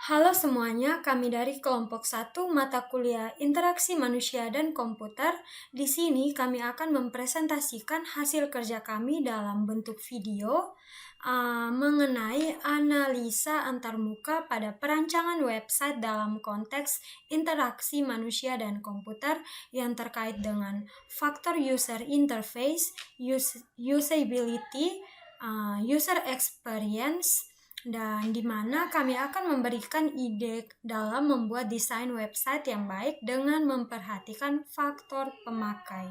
Halo semuanya, kami dari kelompok 1 mata kuliah Interaksi Manusia dan Komputer. Di sini kami akan mempresentasikan hasil kerja kami dalam bentuk video mengenai analisa antarmuka pada perancangan website dalam konteks interaksi manusia dan komputer yang terkait dengan faktor user interface, usability, user experience, dan di mana kami akan memberikan ide dalam membuat desain website yang baik dengan memperhatikan faktor pemakai.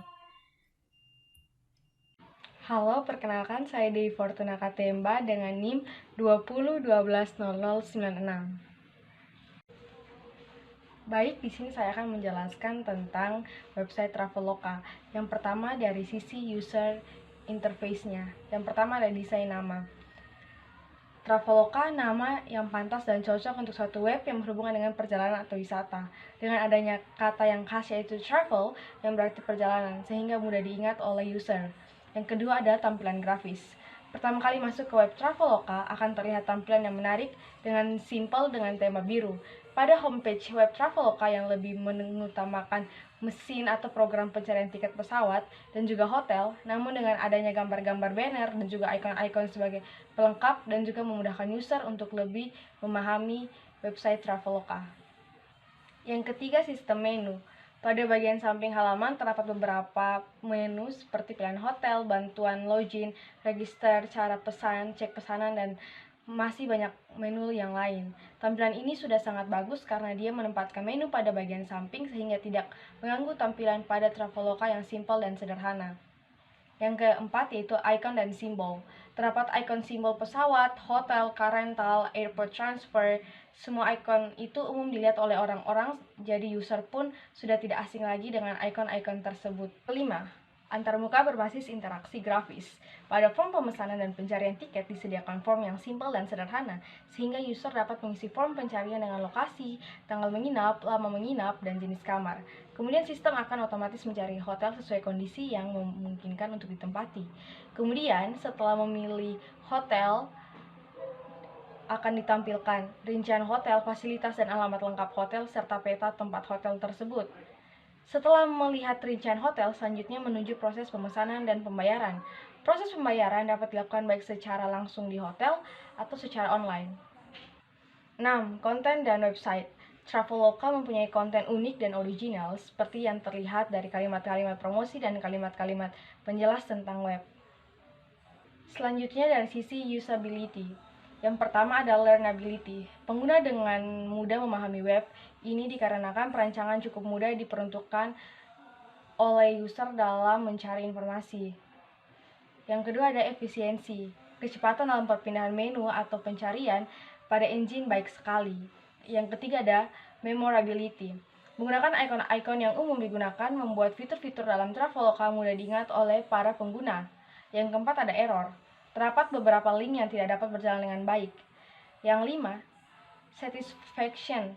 Halo, perkenalkan saya Dewi Fortuna Katemba dengan NIM 20120096. Baik, di sini saya akan menjelaskan tentang website Traveloka. Yang pertama dari sisi user interface-nya. Yang pertama ada desain nama. Traveloka nama yang pantas dan cocok untuk suatu web yang berhubungan dengan perjalanan atau wisata. Dengan adanya kata yang khas yaitu travel yang berarti perjalanan, sehingga mudah diingat oleh user. Yang kedua adalah tampilan grafis. Pertama kali masuk ke web Traveloka akan terlihat tampilan yang menarik dengan simple dengan tema biru. Pada homepage web Traveloka yang lebih mengutamakan mesin atau program pencarian tiket pesawat dan juga hotel, namun dengan adanya gambar-gambar banner dan juga ikon-ikon sebagai pelengkap dan juga memudahkan user untuk lebih memahami website Traveloka. Yang ketiga, sistem menu. Pada bagian samping halaman terdapat beberapa menu seperti pilihan hotel, bantuan login, register, cara pesan, cek pesanan, dan masih banyak menu yang lain. Tampilan ini sudah sangat bagus karena dia menempatkan menu pada bagian samping sehingga tidak mengganggu tampilan pada Traveloka yang simpel dan sederhana. Yang keempat yaitu icon dan simbol. Terdapat icon simbol pesawat, hotel, car rental, airport transfer. Semua icon itu umum dilihat oleh orang-orang, jadi user pun sudah tidak asing lagi dengan icon-icon tersebut. Kelima, antarmuka berbasis interaksi grafis. Pada form pemesanan dan pencarian tiket disediakan form yang simpel dan sederhana, sehingga user dapat mengisi form pencarian dengan lokasi, tanggal menginap, lama menginap, dan jenis kamar. Kemudian sistem akan otomatis mencari hotel sesuai kondisi yang memungkinkan untuk ditempati. Kemudian setelah memilih hotel, akan ditampilkan rincian hotel, fasilitas, dan alamat lengkap hotel, serta peta tempat hotel tersebut. Setelah melihat rincian hotel, selanjutnya menuju proses pemesanan dan pembayaran. Proses pembayaran dapat dilakukan baik secara langsung di hotel atau secara online. 6. Konten dan website. Traveloka mempunyai konten unik dan original seperti yang terlihat dari kalimat-kalimat promosi dan kalimat-kalimat penjelas tentang web. Selanjutnya dari sisi usability. Yang pertama adalah learnability. Pengguna dengan mudah memahami web. Ini dikarenakan perancangan cukup mudah diperuntukkan oleh user dalam mencari informasi. Yang kedua ada efisiensi. Kecepatan dalam perpindahan menu atau pencarian pada engine baik sekali. Yang ketiga ada memorability. Menggunakan ikon-ikon yang umum digunakan membuat fitur-fitur dalam Traveloka mudah diingat oleh para pengguna. Yang keempat ada error. Terdapat beberapa link yang tidak dapat berjalan dengan baik. Yang lima, satisfaction.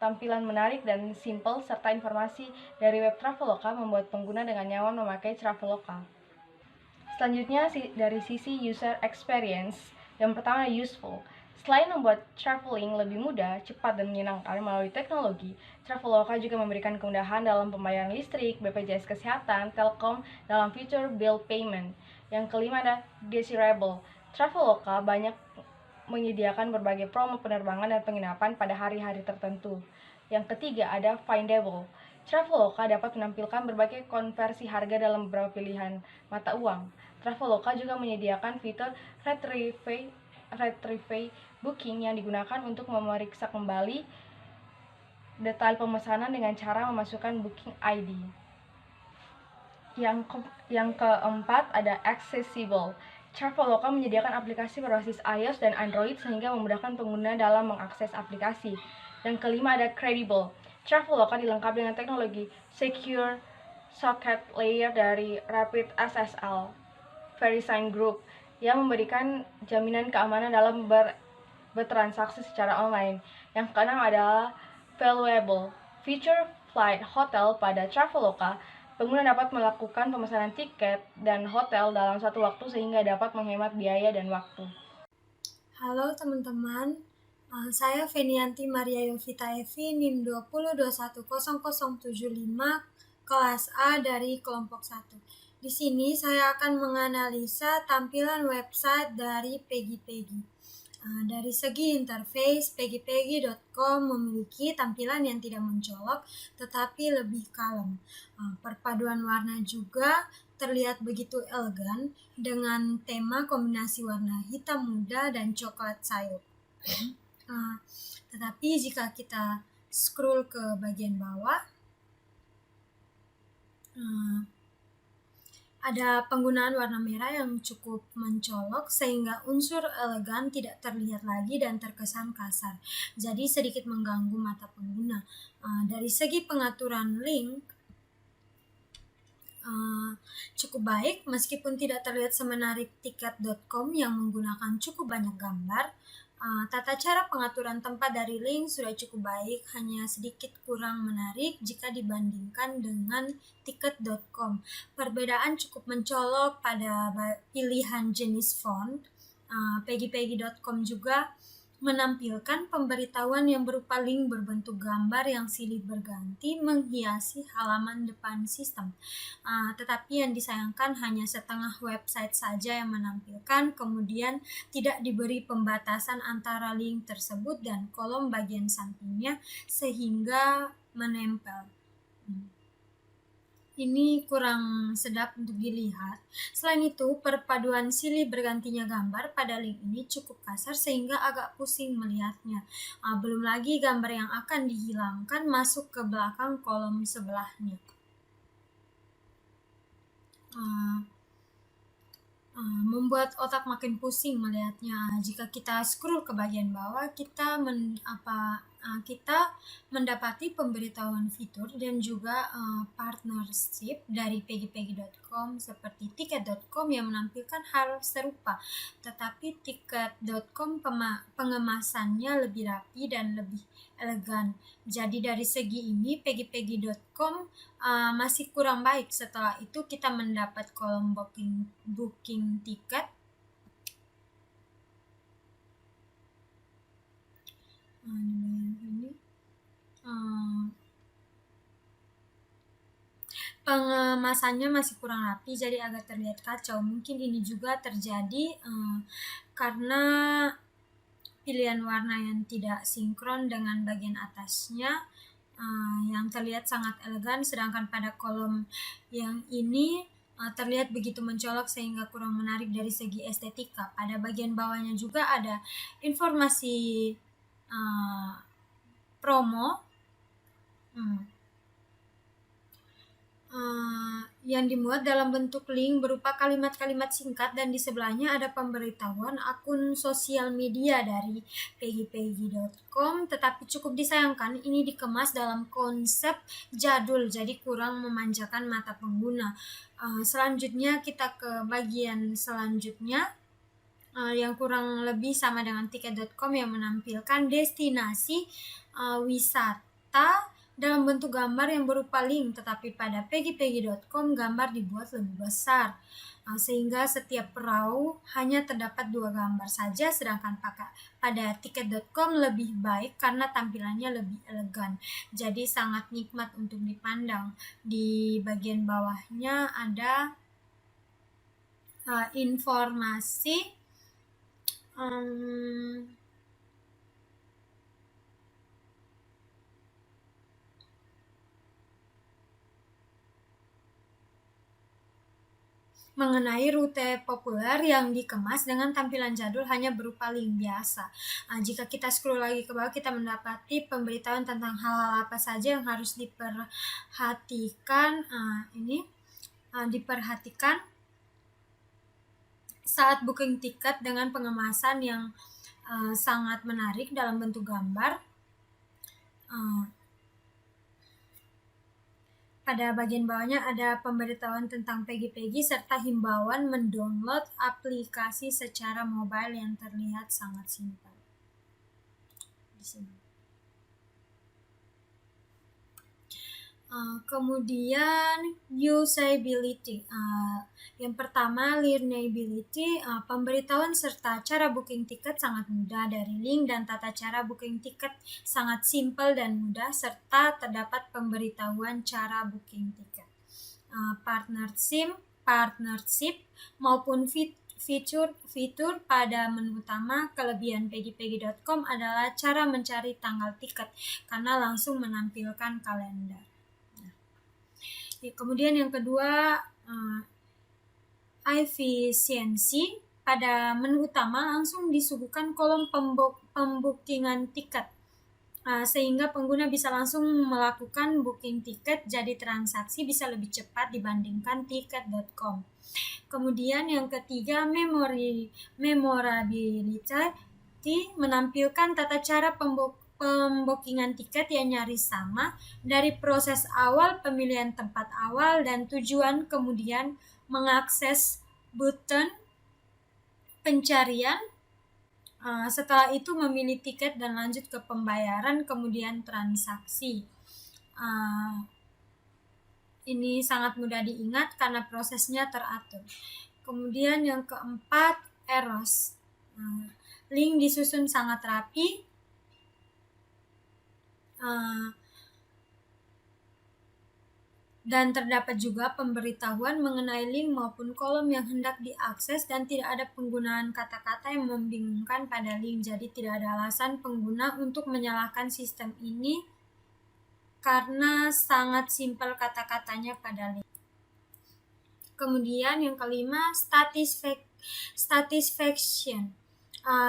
Tampilan menarik dan simple serta informasi dari web Traveloka membuat pengguna dengan nyaman memakai Traveloka. Selanjutnya dari sisi user experience, yang pertama useful. Selain membuat traveling lebih mudah, cepat, dan menyenangkan melalui teknologi, Traveloka juga memberikan kemudahan dalam pembayaran listrik, BPJS Kesehatan, Telkom dalam fitur bill payment. Yang kelima ada desirable. Traveloka banyak menyediakan berbagai promo penerbangan dan penginapan pada hari-hari tertentu. Yang ketiga ada findable. Traveloka dapat menampilkan berbagai konversi harga dalam beberapa pilihan mata uang. Traveloka juga menyediakan fitur retrieve booking yang digunakan untuk memeriksa kembali detail pemesanan dengan cara memasukkan booking ID. Yang keempat ada accessible. Traveloka menyediakan aplikasi berbasis iOS dan Android sehingga memudahkan pengguna dalam mengakses aplikasi. Yang kelima ada credible. Traveloka dilengkapi dengan teknologi Secure Socket Layer dari Rapid SSL VeriSign Group yang memberikan jaminan keamanan dalam bertransaksi secara online. Yang keenam adalah valuable. Feature flight hotel pada Traveloka, pengguna dapat melakukan pemesanan tiket dan hotel dalam satu waktu sehingga dapat menghemat biaya dan waktu. Halo teman-teman, Saya Fenianti Maria Yovita Evi, NIM 20210075, kelas A dari kelompok 1. Di sini saya akan menganalisa tampilan website dari Peggy. Dari segi interface, peggypeggy.com memiliki tampilan yang tidak mencolok tetapi lebih kalem. Perpaduan warna juga terlihat begitu elegan dengan tema kombinasi warna hitam muda dan coklat sayur. Tetapi jika kita scroll ke bagian bawah, ada penggunaan warna merah yang cukup mencolok sehingga unsur elegan tidak terlihat lagi dan terkesan kasar. Jadi sedikit mengganggu mata pengguna. Dari segi pengaturan link, cukup baik meskipun tidak terlihat semenarik tiket.com yang menggunakan cukup banyak gambar. Tata cara pengaturan tempat dari link sudah cukup baik, hanya sedikit kurang menarik jika dibandingkan dengan tiket.com. Perbedaan cukup mencolok pada pilihan jenis font. Peggypeggy.com juga menampilkan pemberitahuan yang berupa link berbentuk gambar yang silih berganti menghiasi halaman depan sistem. Tetapi yang disayangkan hanya setengah website saja yang menampilkan, kemudian tidak diberi pembatasan antara link tersebut dan kolom bagian sampingnya sehingga menempel. Ini kurang sedap untuk dilihat. Selain itu, perpaduan silih bergantinya gambar pada link ini cukup kasar sehingga agak pusing melihatnya. Belum lagi gambar yang akan dihilangkan masuk ke belakang kolom sebelahnya. Membuat otak makin pusing melihatnya. Jika kita scroll ke bagian bawah, kita mendapati pemberitahuan fitur dan juga partnership dari peggypeggy.com seperti tiket.com yang menampilkan hal serupa. Tetapi tiket.com pengemasannya lebih rapi dan lebih elegan. Jadi dari segi ini peggypeggy.com masih kurang baik. Setelah itu kita mendapat kolom booking tiket. Pengemasannya masih kurang rapi, jadi agak terlihat kacau. Mungkin ini juga terjadi karena pilihan warna yang tidak sinkron dengan bagian atasnya yang terlihat sangat elegan, sedangkan pada kolom yang ini terlihat begitu mencolok sehingga kurang menarik dari segi estetika. Pada bagian bawahnya juga ada informasi promo yang dimuat dalam bentuk link berupa kalimat-kalimat singkat, dan di sebelahnya ada pemberitahuan akun sosial media dari peggypeggy.com. Tetapi cukup disayangkan ini dikemas dalam konsep jadul, jadi kurang memanjakan mata pengguna. Selanjutnya kita ke bagian selanjutnya yang kurang lebih sama dengan tiket.com yang menampilkan destinasi wisata dalam bentuk gambar yang berupa link, tetapi pada peggypeggy.com gambar dibuat lebih besar sehingga setiap perahu hanya terdapat 2 gambar saja, sedangkan pada tiket.com lebih baik karena tampilannya lebih elegan, jadi sangat nikmat untuk dipandang. Di bagian bawahnya ada informasi mengenai rute populer yang dikemas dengan tampilan jadul hanya berupa link biasa. Jika kita scroll lagi ke bawah, kita mendapati pemberitahuan tentang hal-hal apa saja yang harus diperhatikan. Diperhatikan saat booking tiket dengan pengemasan yang sangat menarik dalam bentuk gambar. Pada bagian bawahnya ada pemberitahuan tentang Peggy serta himbauan mendownload aplikasi secara mobile yang terlihat sangat simpel. Di sini. Kemudian usability. Yang pertama, learnability. Pemberitahuan serta cara booking tiket sangat mudah dari link dan tata cara booking tiket sangat simpel dan mudah, serta terdapat pemberitahuan cara booking tiket. Partnership maupun fitur pada menu utama. Kelebihan pegipegi.com adalah cara mencari tanggal tiket karena langsung menampilkan kalender. Kemudian yang kedua, efisiensi. Pada menu utama langsung disuguhkan kolom pembookingan tiket, sehingga pengguna bisa langsung melakukan booking tiket, jadi transaksi bisa lebih cepat dibandingkan tiket.com. Kemudian yang ketiga, memorability, menampilkan tata cara pembookingan tiket yang nyaris sama dari proses awal pemilihan tempat awal dan tujuan, kemudian mengakses button pencarian, setelah itu memilih tiket dan lanjut ke pembayaran, kemudian transaksi. Ini sangat mudah diingat karena prosesnya teratur. Kemudian yang keempat, eros. Link disusun sangat rapi. Dan terdapat juga pemberitahuan mengenai link maupun kolom yang hendak diakses, dan tidak ada penggunaan kata-kata yang membingungkan pada link. Jadi tidak ada alasan pengguna untuk menyalahkan sistem ini karena sangat simpel kata-katanya pada link. Kemudian yang kelima, satisfaction.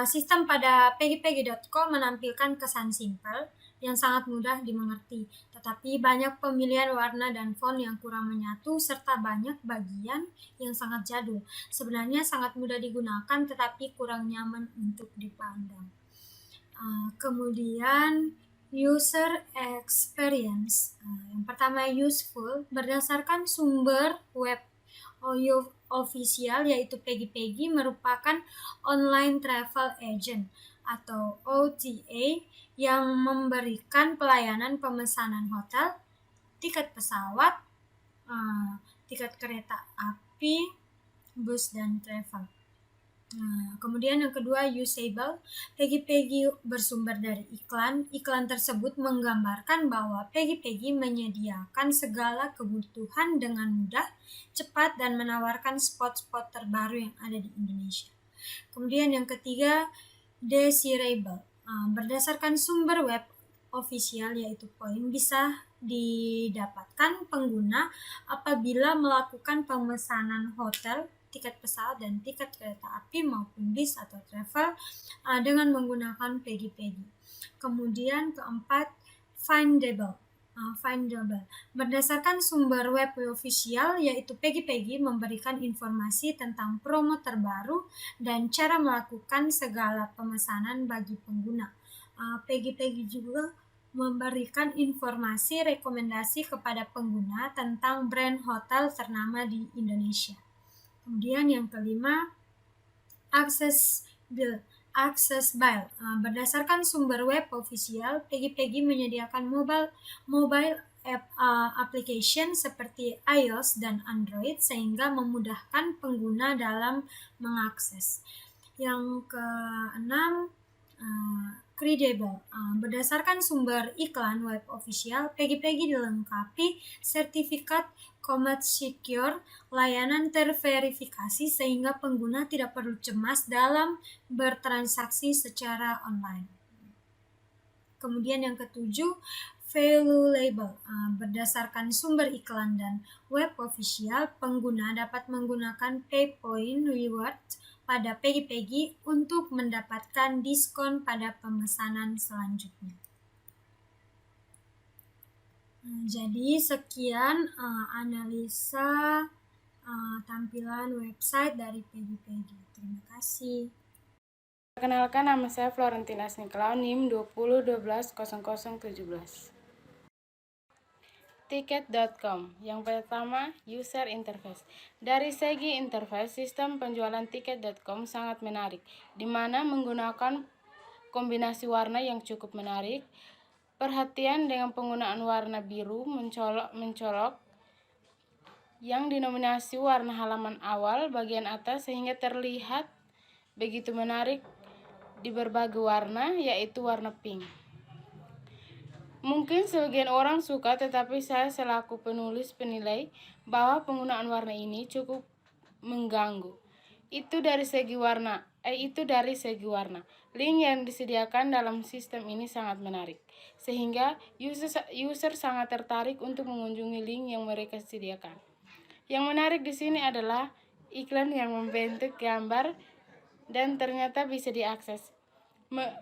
Sistem pada pegipegi.com menampilkan kesan simpel yang sangat mudah dimengerti, tetapi banyak pemilihan warna dan font yang kurang menyatu, serta banyak bagian yang sangat jadul. Sebenarnya sangat mudah digunakan, tetapi kurang nyaman untuk dipandang. Kemudian user experience. Yang pertama, useful. Berdasarkan sumber web official, yaitu Pegi-Pegi merupakan online travel agent atau OTA yang memberikan pelayanan pemesanan hotel, tiket pesawat, tiket kereta api, bus, dan travel. Kemudian yang kedua, usable. Pegi-Pegi bersumber dari iklan. Iklan tersebut menggambarkan bahwa Pegi-Pegi menyediakan segala kebutuhan dengan mudah, cepat, dan menawarkan spot-spot terbaru yang ada di Indonesia. Kemudian yang ketiga, desirable. Berdasarkan sumber web official, yaitu poin bisa didapatkan pengguna apabila melakukan pemesanan hotel, tiket pesawat, dan tiket kereta api maupun bis atau travel dengan menggunakan Pegi-Pegi. Kemudian keempat, findable. Berdasarkan sumber web official, yaitu Pegi-Pegi memberikan informasi tentang promo terbaru dan cara melakukan segala pemesanan bagi pengguna. Pegi-Pegi juga memberikan informasi rekomendasi kepada pengguna tentang brand hotel ternama di Indonesia. Kemudian yang kelima, accessible. Berdasarkan sumber web official, Pegi-Pegi menyediakan mobile app application seperti iOS dan Android, sehingga memudahkan pengguna dalam mengakses. Yang keenam, credible. Berdasarkan sumber iklan web official, Pegi-Pegi dilengkapi sertifikat Command Secure, layanan terverifikasi, sehingga pengguna tidak perlu cemas dalam bertransaksi secara online. Kemudian yang ketujuh, valuable. Berdasarkan sumber iklan dan web official, pengguna dapat menggunakan pay point reward pada Pegi-Pegi untuk mendapatkan diskon pada pemesanan selanjutnya. Jadi sekian analisa tampilan website dari Pegi-Pegi. Terima kasih. Perkenalkan, nama saya Florentina Sniklau, NIM 20120017. Tiket.com. Yang pertama, user interface. Dari segi interface, sistem penjualan tiket.com sangat menarik, di mana menggunakan kombinasi warna yang cukup menarik, Perhatian dengan penggunaan warna biru mencolok yang dinominasi warna halaman awal bagian atas sehingga terlihat begitu menarik di berbagai warna, yaitu warna pink. Mungkin sebagian orang suka, tetapi saya selaku penulis penilai bahwa penggunaan warna ini cukup mengganggu. Itu dari segi warna. Link yang disediakan dalam sistem ini sangat menarik, sehingga user sangat tertarik untuk mengunjungi link yang mereka sediakan. Yang menarik di sini adalah iklan yang membentuk gambar dan ternyata bisa diakses,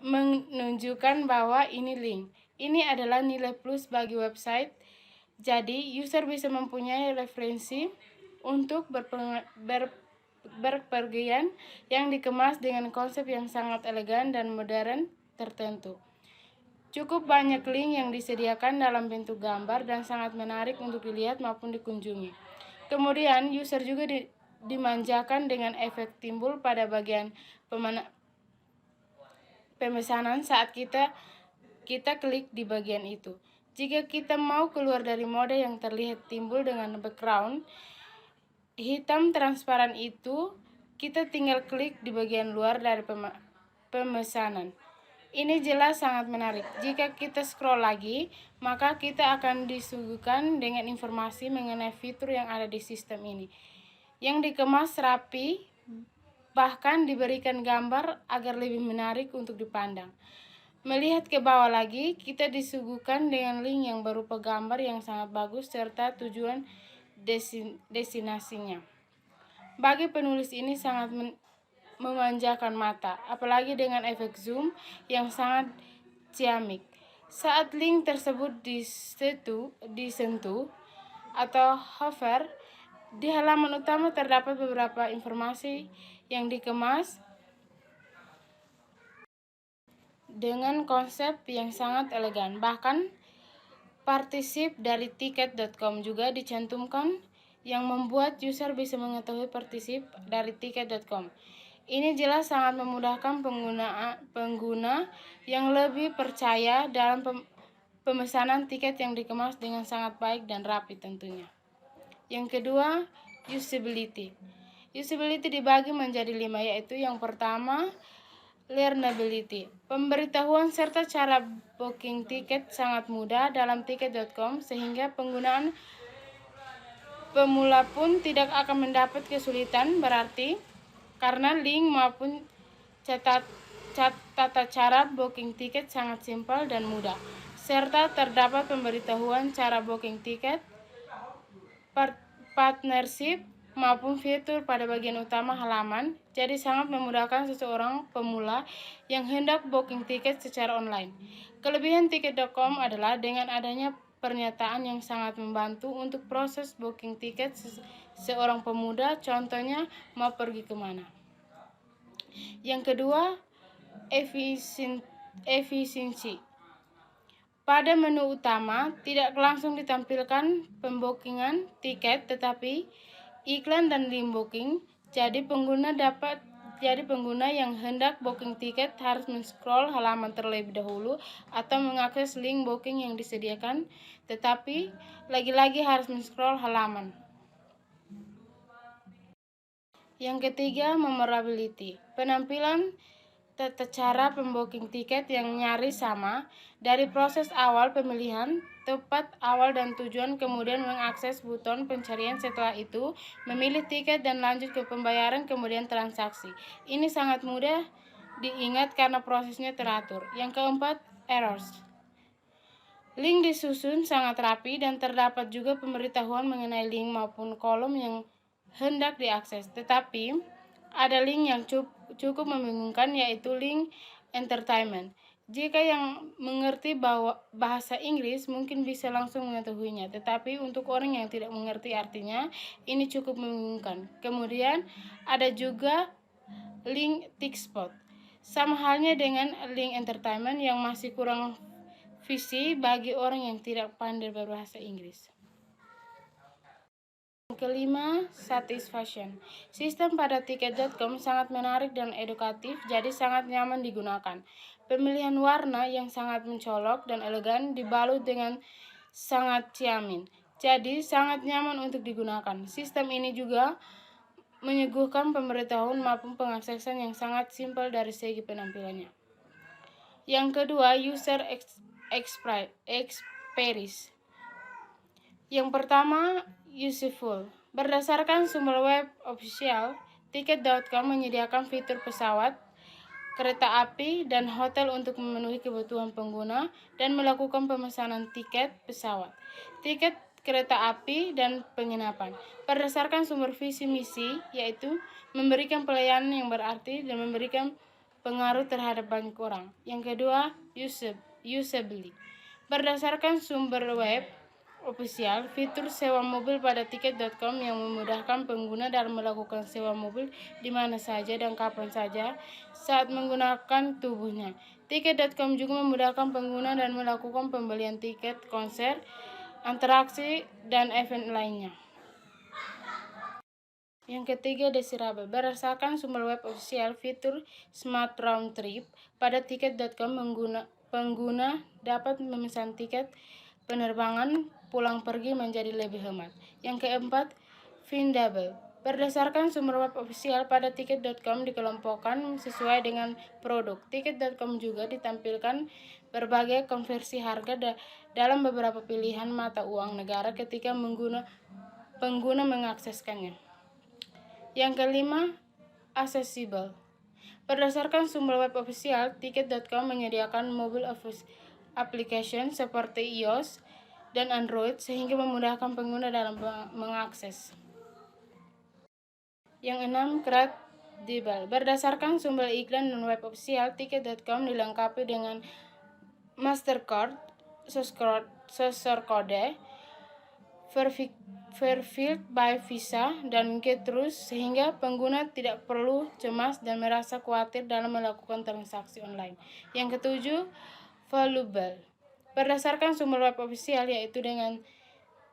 menunjukkan bahwa ini link. Ini adalah nilai plus bagi website, jadi user bisa mempunyai referensi untuk berpergian yang dikemas dengan konsep yang sangat elegan dan modern tertentu. Cukup banyak link yang disediakan dalam bentuk gambar dan sangat menarik untuk dilihat maupun dikunjungi. Kemudian user juga dimanjakan dengan efek timbul pada bagian pemesanan saat kita klik di bagian itu. Jika kita mau keluar dari mode yang terlihat timbul dengan background hitam transparan itu, kita tinggal klik di bagian luar dari pemesanan. Ini jelas sangat menarik. Jika kita scroll lagi, maka kita akan disuguhkan dengan informasi mengenai fitur yang ada di sistem ini, yang dikemas rapi, bahkan diberikan gambar agar lebih menarik untuk dipandang. Melihat ke bawah lagi, kita disuguhkan dengan link yang berupa gambar yang sangat bagus serta tujuan destinasinya. Bagi penulis ini sangat memanjakan mata, apalagi dengan efek zoom yang sangat ciamik. Saat link tersebut disentuh atau hover, di halaman utama terdapat beberapa informasi yang dikemas dengan konsep yang sangat elegan. Bahkan partisip dari tiket.com juga dicantumkan yang membuat user bisa mengetahui partisip dari tiket.com. Ini jelas sangat memudahkan pengguna yang lebih percaya dalam pemesanan tiket yang dikemas dengan sangat baik dan rapi tentunya. Yang kedua, usability. Usability dibagi menjadi 5, yaitu yang pertama, learnability. Pemberitahuan serta cara booking tiket sangat mudah dalam tiket.com sehingga penggunaan pemula pun tidak akan mendapat kesulitan berarti karena link maupun tata cara booking tiket sangat simpel dan mudah, serta terdapat pemberitahuan cara booking tiket, partnership maupun fitur pada bagian utama halaman, jadi sangat memudahkan seseorang pemula yang hendak booking tiket secara online. Kelebihan tiket.com adalah dengan adanya pernyataan yang sangat membantu untuk proses booking tiket seorang pemuda, contohnya mau pergi kemana. Yang kedua, efisiensi. Pada menu utama tidak langsung ditampilkan pembookingan tiket, tetapi iklan dan link booking. Jadi pengguna yang hendak booking tiket harus men-scroll halaman terlebih dahulu atau mengakses link booking yang disediakan, tetapi lagi-lagi harus men-scroll halaman. Yang ketiga, memorability. Penampilan tata cara pembooking tiket yang nyaris sama dari proses awal pemilihan, tempat awal dan tujuan, kemudian mengakses buton pencarian, setelah itu memilih tiket dan lanjut ke pembayaran, kemudian transaksi. Ini sangat mudah diingat karena prosesnya teratur. Yang keempat, errors. Link disusun sangat rapi dan terdapat juga pemberitahuan mengenai link maupun kolom yang hendak diakses. Tetapi ada link yang cukup membingungkan, yaitu link entertainment. Jika yang mengerti bahasa Inggris mungkin bisa langsung mengetahuinya, tetapi untuk orang yang tidak mengerti artinya, ini cukup membingungkan. Kemudian ada juga link tick spot. Sama halnya dengan link entertainment yang masih kurang visi bagi orang yang tidak pandai berbahasa Inggris. Kelima, satisfaction. Sistem pada tiket.com sangat menarik dan edukatif, jadi sangat nyaman digunakan. Pemilihan warna yang sangat mencolok dan elegan dibalut dengan sangat ciamin. Jadi sangat nyaman untuk digunakan. Sistem ini juga menyuguhkan pemberitahuan maupun pengaksesan yang sangat simpel dari segi penampilannya. Yang kedua, user experience. Yang pertama, useful. Berdasarkan sumber web official, tiket.com menyediakan fitur pesawat, kereta api, dan hotel untuk memenuhi kebutuhan pengguna dan melakukan pemesanan tiket pesawat, tiket kereta api, dan penginapan. Berdasarkan sumber visi misi, yaitu memberikan pelayanan yang berarti dan memberikan pengaruh terhadap banyak orang. Yang kedua, usability. Berdasarkan sumber web official, fitur sewa mobil pada tiket.com yang memudahkan pengguna dalam melakukan sewa mobil di mana saja dan kapan saja saat menggunakan tubuhnya. Tiket.com juga memudahkan pengguna dan melakukan pembelian tiket konser, interaksi, dan event lainnya. Yang ketiga, desirable. Berdasarkan sumber web official, fitur Smart Round Trip pada tiket.com pengguna dapat memesan tiket penerbangan pulang pergi menjadi lebih hemat. Yang keempat, findable. Berdasarkan sumber web official pada tiket.com dikelompokkan sesuai dengan produk. Tiket.com juga ditampilkan berbagai konversi harga dalam beberapa pilihan mata uang negara ketika pengguna mengakseskannya. Yang kelima, accessible. Berdasarkan sumber web official, tiket.com menyediakan mobile application seperti iOS dan Android sehingga memudahkan pengguna dalam mengakses. Yang enam, credible. Berdasarkan sumber iklan dan web official, tiket.com dilengkapi dengan Mastercard, sensor kode, verified by Visa, dan Getrus sehingga pengguna tidak perlu cemas dan merasa khawatir dalam melakukan transaksi online. Yang ketujuh, valuable. Berdasarkan sumber web official yaitu dengan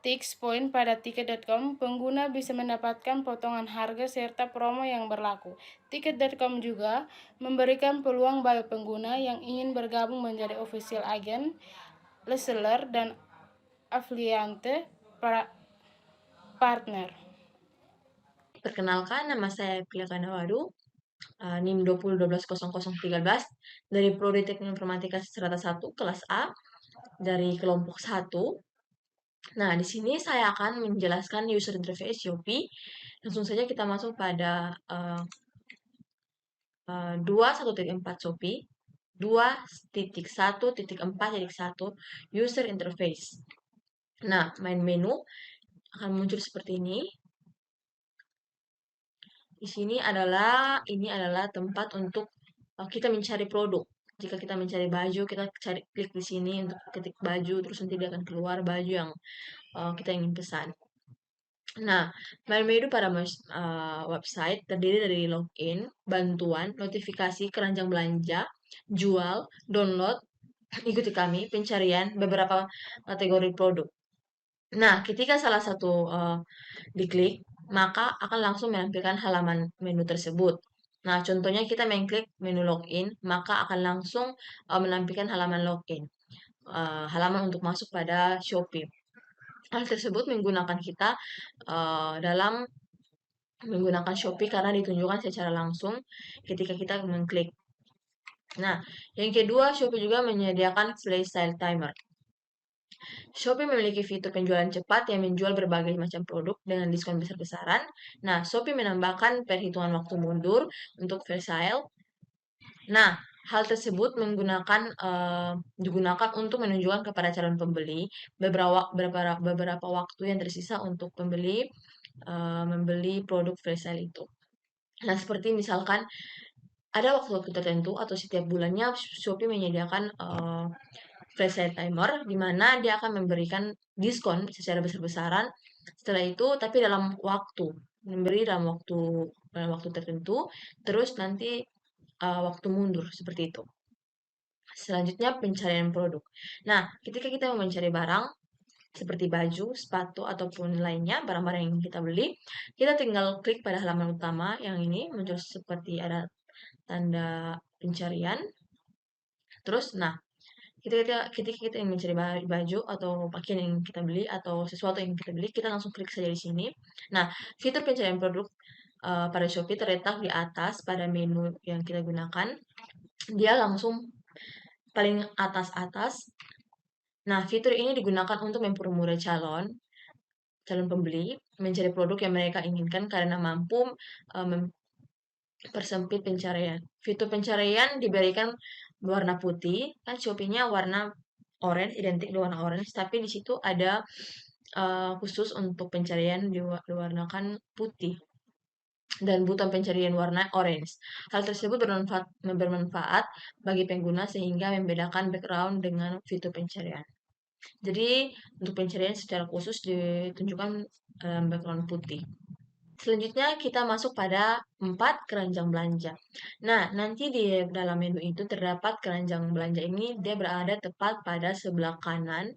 Tix Point pada tiket.com, pengguna bisa mendapatkan potongan harga serta promo yang berlaku. Tiket.com juga memberikan peluang bagi pengguna yang ingin bergabung menjadi official agent, reseller, dan affiliate partner. Perkenalkan, nama saya Priya Wadu, NIM 20120013 dari Prodi Teknik Informatika Strata 1 kelas A dari kelompok 1. Nah, di sini saya akan menjelaskan user interface Shopee. Langsung saja kita masuk pada 2.1.4 Shopee. 2.1.4.1 user interface. Nah, main menu akan muncul seperti ini. Di sini ini adalah tempat untuk kita mencari produk. Jika kita mencari baju, kita klik di sini untuk ketik baju, terus nanti dia akan keluar baju yang kita ingin pesan. Nah, main menu pada website terdiri dari login, bantuan, notifikasi, keranjang belanja, jual, download, ikuti kami, pencarian, beberapa kategori produk. Nah, ketika salah satu diklik, maka akan langsung menampilkan halaman menu tersebut. Nah, contohnya kita mengklik menu login, maka akan langsung menampilkan halaman login, halaman untuk masuk pada Shopee. Hal tersebut menggunakan kita dalam menggunakan Shopee karena ditunjukkan secara langsung ketika kita mengklik. Nah, yang kedua, Shopee juga menyediakan flash sale timer. Shopee memiliki fitur penjualan cepat yang menjual berbagai macam produk dengan diskon besar-besaran. Nah, Shopee menambahkan perhitungan waktu mundur untuk flash sale. Nah, hal tersebut digunakan untuk menunjukkan kepada calon pembeli beberapa waktu yang tersisa untuk pembeli membeli produk flash sale itu. Nah, seperti misalkan ada waktu-waktu tertentu atau setiap bulannya Shopee menyediakan flash sale timer di mana dia akan memberikan diskon secara besar-besaran. Setelah itu tapi memberi dalam waktu tertentu, terus nanti waktu mundur seperti itu. Selanjutnya pencarian produk. Nah, ketika kita mau mencari barang seperti baju, sepatu, ataupun lainnya, barang-barang yang kita beli, kita tinggal klik pada halaman utama yang ini muncul seperti ada tanda pencarian. Terus, nah, ketika kita ingin mencari baju atau pakaian yang kita beli atau sesuatu yang kita beli, kita langsung klik saja di sini. Nah, fitur pencarian produk pada Shopee terletak di atas pada menu yang kita gunakan. Dia langsung paling atas. Nah, fitur ini digunakan untuk mempermudah calon pembeli mencari produk yang mereka inginkan karena mampu mempersempit pencarian. Fitur pencarian diberikan warna putih, kan Shopee-nya warna orange, identik dengan warna orange, tapi di situ ada khusus untuk pencarian diwarnakan putih dan buton pencarian warna orange. Hal tersebut bermanfaat bagi pengguna sehingga membedakan background dengan fitur pencarian. Jadi, untuk pencarian secara khusus ditunjukkan background putih. Selanjutnya kita masuk pada 4 keranjang belanja. Nah, nanti di dalam menu itu terdapat keranjang belanja ini dia berada tepat pada sebelah kanan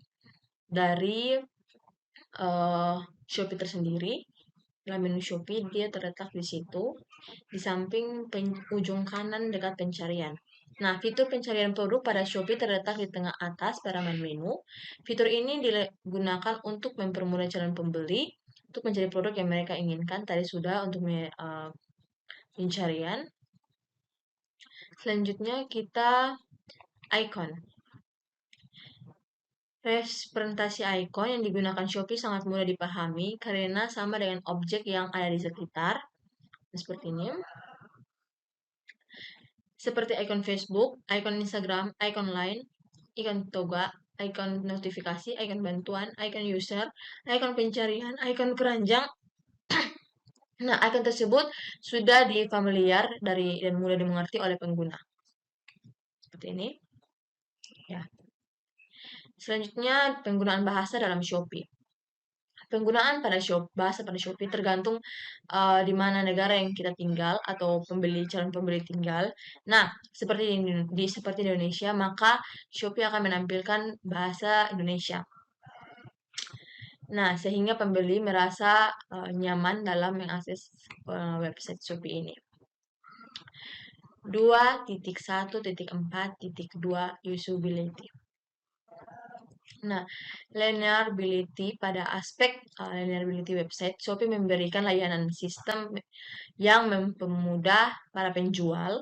dari Shopee tersendiri. Dalam menu Shopee dia terletak di situ, di samping ujung kanan dekat pencarian. Nah, fitur pencarian produk pada Shopee terletak di tengah atas pada menu. Fitur ini digunakan untuk mempermudah calon pembeli untuk mencari produk yang mereka inginkan. Tadi sudah untuk pencarian. Selanjutnya kita icon. Representasi icon yang digunakan Shopee sangat mudah dipahami karena sama dengan objek yang ada di sekitar. Seperti ini. Seperti icon Facebook, icon Instagram, icon Line, icon toga, icon notifikasi, icon bantuan, icon user, icon pencarian, icon keranjang. Nah, icon tersebut sudah difamiliar dan mudah dimengerti oleh pengguna. Seperti ini. Ya. Selanjutnya, penggunaan bahasa dalam Shopee. Penggunaan bahasa pada Shopee tergantung di mana negara yang kita tinggal atau calon pembeli tinggal. Nah, seperti di Indonesia, maka Shopee akan menampilkan bahasa Indonesia. Nah, sehingga pembeli merasa nyaman dalam mengakses website Shopee ini. 2.1.4.2 usability. Nah, linearity pada aspek linearity website, Shopee memberikan layanan sistem yang mempermudah para penjual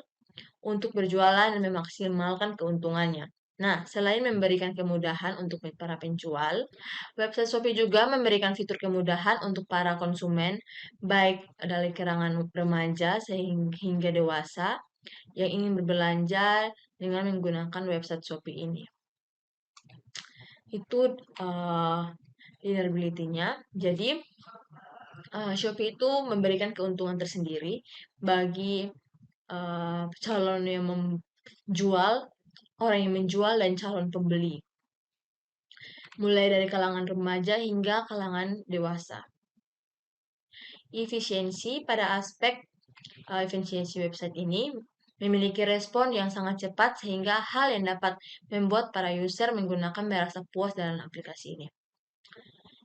untuk berjualan dan memaksimalkan keuntungannya. Nah, selain memberikan kemudahan untuk para penjual, website Shopee juga memberikan fitur kemudahan untuk para konsumen, baik dari kalangan remaja hingga dewasa yang ingin berbelanja dengan menggunakan website Shopee ini. Itu linearity-nya. Jadi, Shopee itu memberikan keuntungan tersendiri bagi calon yang menjual, orang yang menjual dan calon pembeli. Mulai dari kalangan remaja hingga kalangan dewasa. Efisiensi pada aspek efisiensi website ini memiliki respon yang sangat cepat sehingga hal yang dapat membuat para user menggunakan merasa puas dalam aplikasi ini.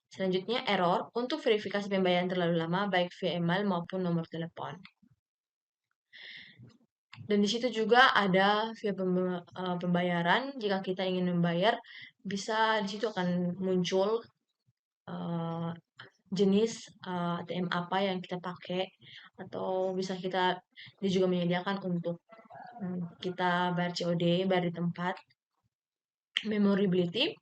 Selanjutnya, error untuk verifikasi pembayaran terlalu lama baik via email maupun nomor telepon. Dan di situ juga ada via pembayaran. Jika kita ingin membayar, bisa di situ akan muncul jenis ATM apa yang kita pakai, atau bisa dia juga menyediakan untuk kita bayar COD, bayar di tempat. Memorability.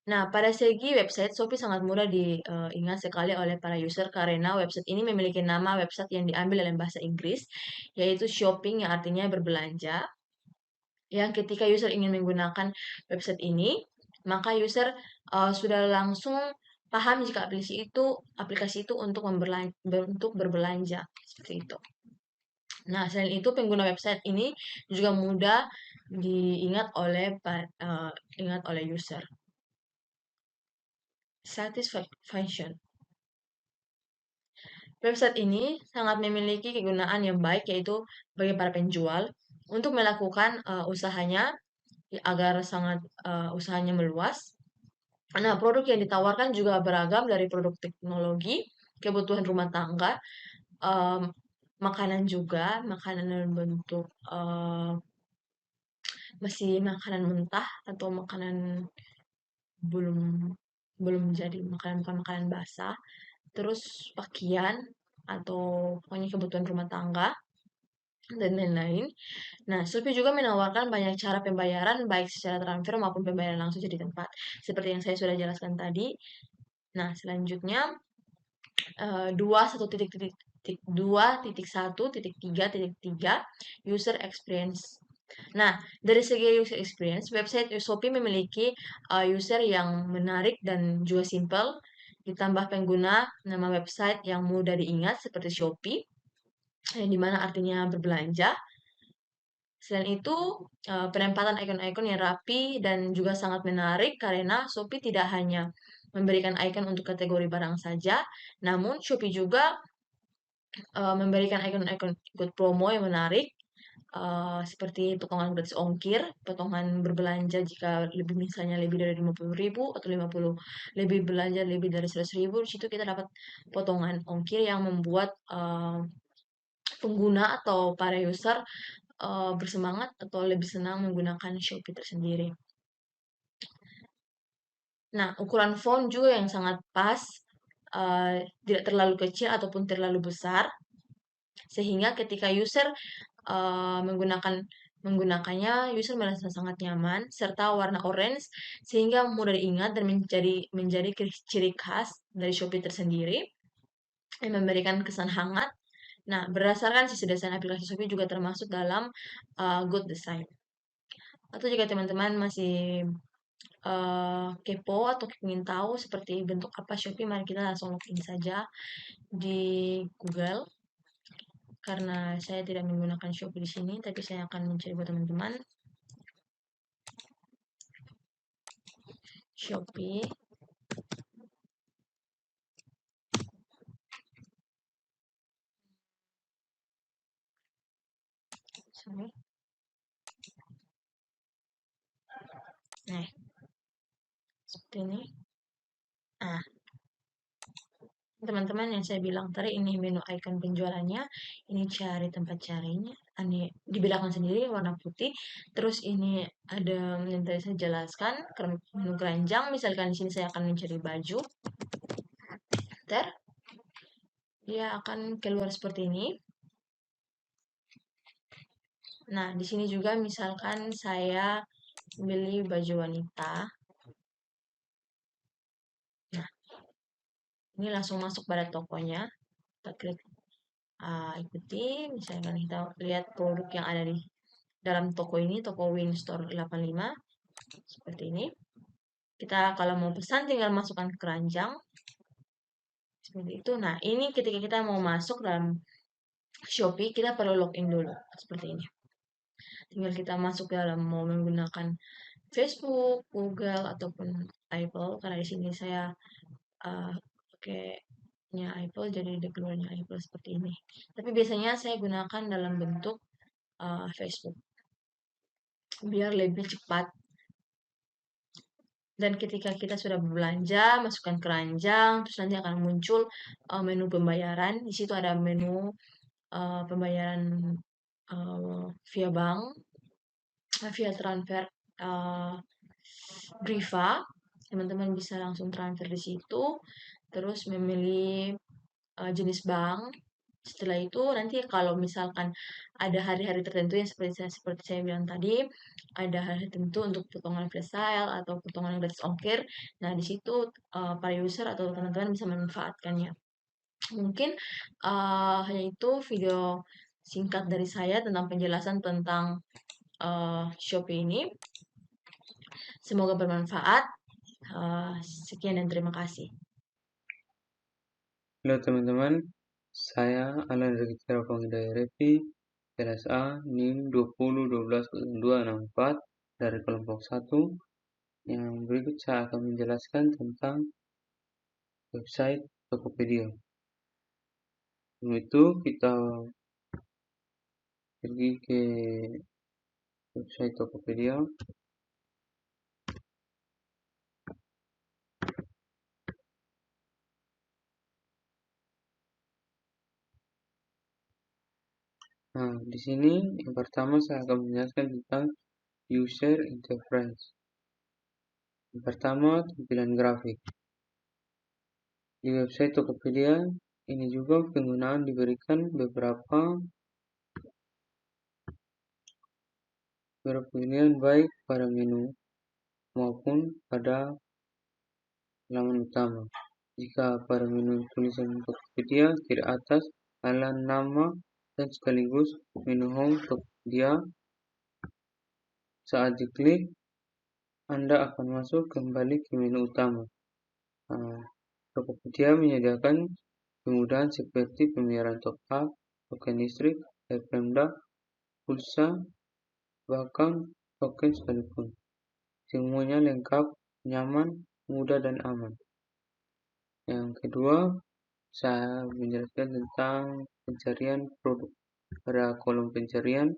Nah, pada segi website, Shopee sangat mudah diingat sekali oleh para user karena website ini memiliki nama website yang diambil dalam bahasa Inggris, yaitu shopping yang artinya berbelanja. Yang ketika user ingin menggunakan website ini, maka user sudah langsung paham jika aplikasi itu untuk berbelanja, seperti itu. Nah, selain itu pengguna website ini juga mudah diingat oleh user. Satisfaction. Website ini sangat memiliki kegunaan yang baik, yaitu bagi para penjual untuk melakukan usahanya agar usahanya meluas. Nah, produk yang ditawarkan juga beragam dari produk teknologi, kebutuhan rumah tangga, makanan dalam bentuk masih makanan mentah atau makanan belum belum jadi makanan, bukan makanan basah, terus pakaian atau pokoknya kebutuhan rumah tangga dan lain-lain. Nah, Shopee juga menawarkan banyak cara pembayaran baik secara transfer maupun pembayaran langsung di tempat. Seperti yang saya sudah jelaskan tadi. Nah, selanjutnya 2.1.3.3 user experience. Nah, dari segi user experience, website Shopee memiliki user yang menarik dan juga simpel, ditambah pengguna nama website yang mudah diingat seperti Shopee, yang dimana artinya berbelanja. Selain itu, penempatan ikon-ikon yang rapi dan juga sangat menarik karena Shopee tidak hanya memberikan ikon untuk kategori barang saja, namun Shopee juga memberikan ikon-ikon ikut promo yang menarik, seperti potongan gratis ongkir, potongan berbelanja jika misalnya lebih dari 50.000 atau 50 lebih belanja lebih dari 100.000, di situ kita dapat potongan ongkir yang membuat pengguna atau para user bersemangat atau lebih senang menggunakan Shopee tersendiri. Nah, ukuran font juga yang sangat pas, tidak terlalu kecil ataupun terlalu besar, sehingga ketika user menggunakannya, user merasa sangat nyaman, serta warna orange sehingga mudah diingat dan menjadi ciri khas dari Shopee tersendiri yang memberikan kesan hangat. Nah, berdasarkan sisi desain aplikasi Shopee juga termasuk dalam good design. Atau jika teman-teman masih kepo atau ingin tahu seperti bentuk apa Shopee, mari kita langsung login saja di Google. Karena saya tidak menggunakan Shopee di sini, tapi saya akan mencari buat teman-teman. Shopee. Sorry. Nah, seperti ini. Nah, teman-teman yang saya bilang tadi, ini menu icon penjualannya, ini cari tempat carinya, ini di belakang sendiri warna putih, terus ini ada yang tadi saya jelaskan, menu keranjang, misalkan di sini saya akan mencari baju, dia akan keluar seperti ini. Nah, di sini juga misalkan saya beli baju wanita. Nah, ini langsung masuk pada tokonya. Kita klik ikuti, misalkan kita lihat produk yang ada di dalam toko ini, toko Winstore 85, seperti ini. Kita kalau mau pesan tinggal masukkan keranjang, seperti itu. Nah, ini ketika kita mau masuk dalam Shopee, kita perlu login dulu, seperti ini. Tinggal kita masuk dalam mau menggunakan Facebook, Google, ataupun Apple, karena di sini saya pakainya Apple, jadi di keluarnya Apple seperti ini. Tapi biasanya saya gunakan dalam bentuk Facebook, biar lebih cepat. Dan ketika kita sudah berbelanja, masukkan keranjang, terus nanti akan muncul menu pembayaran. Di situ ada menu pembayaran via bank, via transfer Briva. Teman-teman bisa langsung transfer di situ, terus memilih jenis bank. Setelah itu nanti kalau misalkan ada hari-hari tertentu yang seperti saya bilang tadi, ada hari tertentu untuk potongan flash sale atau potongan gratis ongkir. Nah, di situ para user atau teman-teman bisa memanfaatkannya. Mungkin hanya itu video singkat dari saya tentang penjelasan tentang Shopee ini. Semoga bermanfaat. Sekian dan terima kasih. Halo teman-teman, saya Alan dari Telkom Hidayah Revi, kelas A, NIM 20120264 dari kelompok 1. Yang berikut saya akan menjelaskan tentang website Tokopedia. Untuk itu kita pergi ke website Tokopedia. Nah, di sini yang pertama saya akan menjelaskan tentang user interface. Yang pertama, tampilan grafik. Di website Tokopedia ini juga penggunaan diberikan beberapa pilihan baik pada menu maupun pada halaman utama. Jika pada menu tulisan Tokopedia kiri atas adalah nama dan sekaligus menu home Tokopedia, saat diklik Anda akan masuk kembali ke menu utama. Tokopedia menyediakan kemudahan seperti pembayaran top up, token listrik, air Pemda, pulsa, bahkan token sekalipun. Semuanya lengkap, nyaman, mudah, dan aman. Yang kedua, saya menjelaskan tentang pencarian produk. Pada kolom pencarian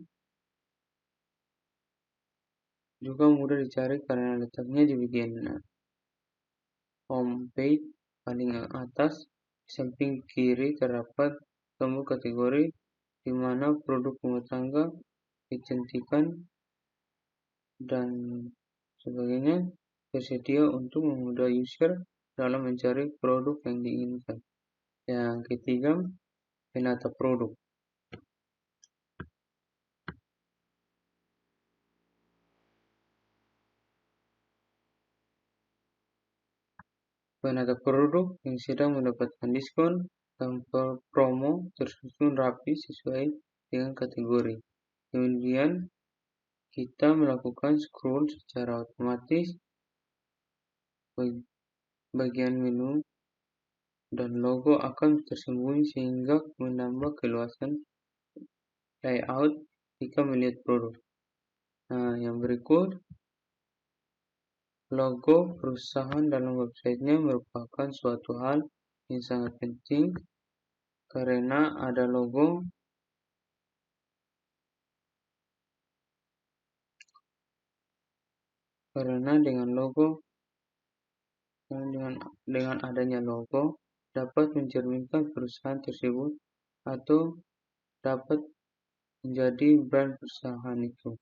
juga mudah dicari karena letaknya di bagian home page paling atas. Di samping kiri terdapat tombol kategori di mana produk rumah tangga, kecantikan, dan sebagainya tersedia untuk memudahkan user dalam mencari produk yang diinginkan. Yang ketiga, penata produk. Penata produk yang sedang mendapatkan diskon tanpa promo tersusun rapi sesuai dengan kategori. Kemudian kita melakukan scroll secara otomatis. Bagian menu dan logo akan tersembunyi sehingga menambah keluasan layout jika melihat produk. Yang berikut, logo perusahaan dalam websitenya merupakan suatu hal yang sangat penting karena dengan adanya logo dapat mencerminkan perusahaan tersebut atau dapat menjadi brand perusahaan itu.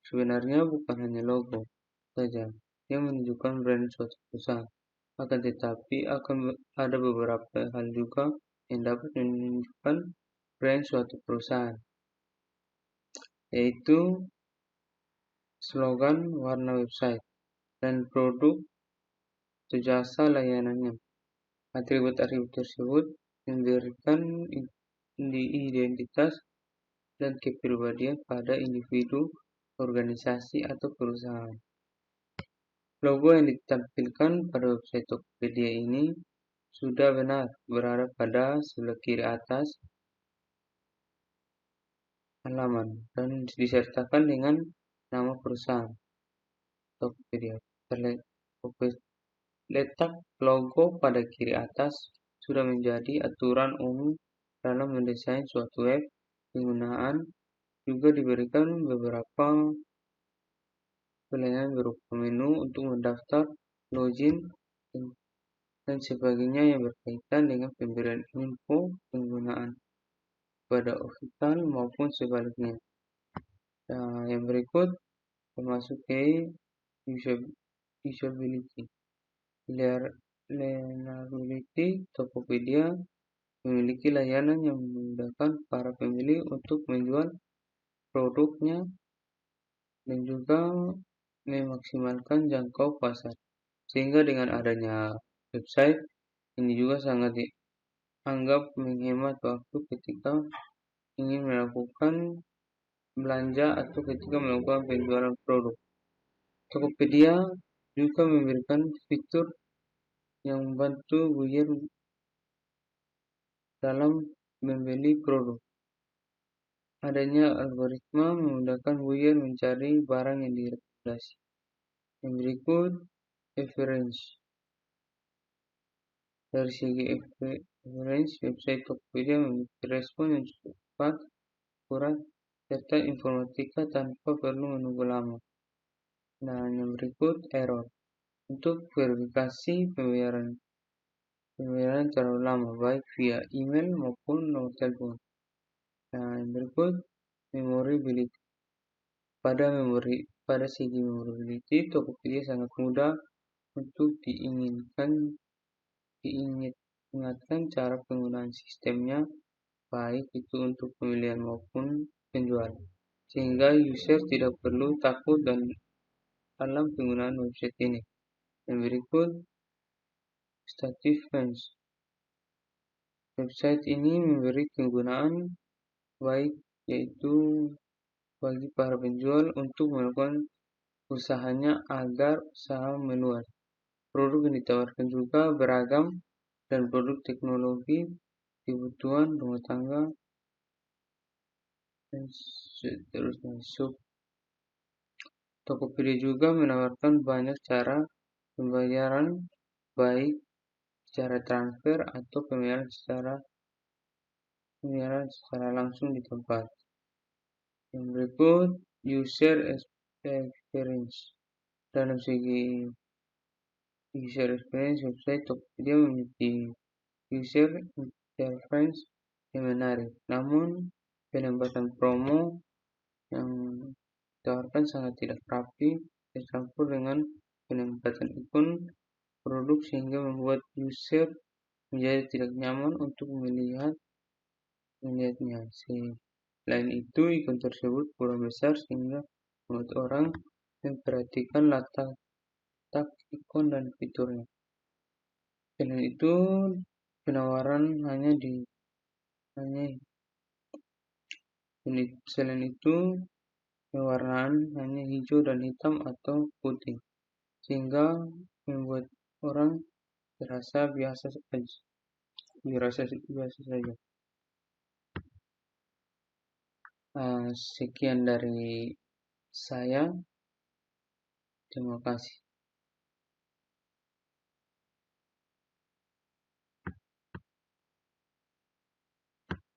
Sebenarnya bukan hanya logo saja yang menunjukkan brand suatu perusahaan, akan tetapi akan ada beberapa hal juga yang dapat menunjukkan brand suatu perusahaan, yaitu slogan, warna website, dan produk atau jasa layanannya. Atribut-atribut tersebut memberikan identitas dan kepribadian pada individu, organisasi, atau perusahaan. Logo yang ditampilkan pada website Tokopedia ini sudah benar berada pada sebelah kiri atas halaman dan disertakan dengan nama perusahaan Tokopedia. Letak logo pada kiri atas sudah menjadi aturan umum dalam mendesain suatu web. Penggunaan juga diberikan beberapa pilihan berupa menu untuk mendaftar, login, dan sebagainya yang berkaitan dengan pemberian info penggunaan pada official maupun sebaliknya. Yang berikut termasuk ke usability. Learnability. Tokopedia memiliki layanan yang memudahkan para pembeli untuk menjual produknya dan juga memaksimalkan jangkau pasar. Sehingga dengan adanya website ini juga sangat dianggap menghemat waktu ketika ingin melakukan belanja atau ketika melakukan penjualan produk. Tokopedia juga memberikan fitur yang membantu buyer dalam membeli produk. Adanya algoritma memudahkan buyer mencari barang yang direkomendasi. Yang berikut, reference. Dari segi reference, website Tokopedia memiliki respon yang cukup cepat, akurat, serta informatika tanpa perlu menunggu lama. Dan yang berikut, error. Untuk verifikasi pembayaran terlalu lama, baik via email maupun nomor telepon. Dan yang berikut, memorability. Pada segi memorability, Tokopedia sangat mudah untuk diingatkan cara penggunaan sistemnya, baik itu untuk pembelian maupun penjualan, sehingga user tidak perlu takut dalam penggunaan website ini. Dan berikut Stative Friends. Website ini memberi kegunaan baik yaitu bagi para penjual untuk melakukan usahanya agar usaha meluas. Produk yang ditawarkan juga beragam dan produk teknologi, kebutuhan rumah tangga, dan seterusnya. Tokopedia juga menawarkan banyak cara pembayaran, baik secara transfer atau pembayaran secara langsung di tempat. Yang berikut user experience. Dalam segi user experience, website Tokopedia memiliki user interface yang menarik, namun penempatan promo yang ditawarkan sangat tidak rapi, tercampur dengan penempatan ikon produk sehingga membuat user menjadi tidak nyaman untuk melihatnya. Selain itu, ikon tersebut kurang besar sehingga membuat orang memperhatikan letak ikon dan fiturnya. Selain itu, penawaran pewarnaan hanya hijau dan hitam atau putih, sehingga membuat orang terasa biasa saja. Sekian dari saya. Terima kasih.